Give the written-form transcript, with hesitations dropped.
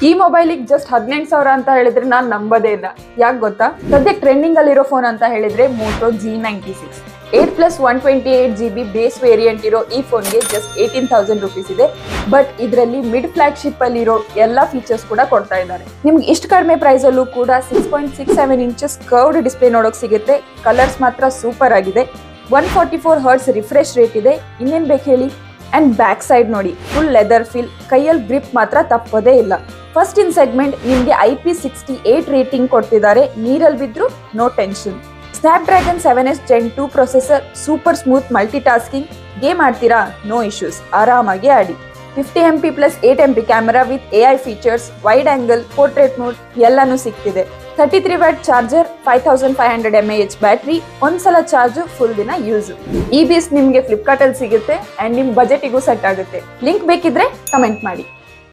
ಈ ಮೊಬೈಲಿಗೆ ಜಸ್ಟ್ 18,000 ಅಂತ ಹೇಳಿದ್ರೆ ನಾನು ನಂಬೋದೇ ಇಲ್ಲ. ಯಾಕೆ ಗೊತ್ತಾ? ಸದ್ಯಕ್ಕೆ ಟ್ರೆಂಡಿಂಗ್ ಅಲ್ಲಿರೋ ಫೋನ್ ಅಂತ ಹೇಳಿದ್ರೆ Moto G96 8+128GB base variant ಇರೋ ಈ ಫೋನ್ಗೆ ಜಸ್ಟ್ 18,000 ರುಪೀಸ್ ಇದೆ. ಬಟ್ ಇದರಲ್ಲಿ ಮಿಡ್ ಫ್ಲಾಗ್ಶಿಪ್ ಅಲ್ಲಿ ಇರೋ ಎಲ್ಲಾ ಫೀಚರ್ಸ್ ಕೂಡ ಕೊಡ್ತಾ ಇದ್ದಾರೆ. ನಿಮ್ಗೆ ಇಷ್ಟು ಕಡಿಮೆ ಪ್ರೈಸ್ ಅಲ್ಲೂ ಕೂಡ 6.67 ಇಂಚಸ್ ಕರ್ವ್ಡ್ ಡಿಸ್ಪ್ಲೇ ನೋಡೋಕೆ ಸಿಗುತ್ತೆ. ಕಲರ್ಸ್ ಮಾತ್ರ ಸೂಪರ್ ಆಗಿದೆ. 144 ಹರ್ಟ್ಸ್ ರಿಫ್ರೆಶ್ ರೇಟ್ ಇದೆ. ಇನ್ನೇನ್ ಬೇಕು ಹೇಳಿ. ಅಂಡ್ ಬ್ಯಾಕ್ ಸೈಡ್ ನೋಡಿ, ಫುಲ್ ಲೆದರ್ ಫೀಲ್, ಕೈಯಲ್ಲಿ ಗ್ರಿಪ್ ಮಾತ್ರ ತಪ್ಪೋದೇ ಇಲ್ಲ. ಫಸ್ಟ್ ಇನ್ ಸೆಗ್ಮೆಂಟ್ ನಿಮ್ಗೆ IP68 ರೇಟಿಂಗ್ ಕೊಡ್ತಿದ್ದಾರೆ. ನೀರಲ್ಲಿ ಬಿದ್ರು no tension. Snapdragon 7S Gen 2 processor, super smooth multitasking. Game ಆಡ್ತೀರಾ? ನೋ ಇಶ್ಯೂಸ್, ಆರಾಮಾಗಿ ಆಡಿ. 50MP plus 8MP camera with AI features, wide angle, portrait mode ಎಲ್ಲಾನು ಸಿಗ್ತಿದೆ. 33 ವ್ಯಾಟ್ ಚಾರ್ಜರ್, 5500 mAh ಬ್ಯಾಟ್ರಿ, ಒಂದ್ಸಲ ಚಾರ್ಜ್ ಫುಲ್ ದಿನ ಯೂಸ್. ಈ ಬೀಸ್ ನಿಮ್ಗೆ ಫ್ಲಿಪ್ಕಾರ್ಟ್ ಅಲ್ಲಿ ಸಿಗುತ್ತೆ ಅಂಡ್ ನಿಮ್ ಬಜೆಟಿಗೂ ಸೆಟ್ ಆಗುತ್ತೆ. ಲಿಂಕ್ ಬೇಕಿದ್ರೆ ಕಮೆಂಟ್ ಮಾಡಿ.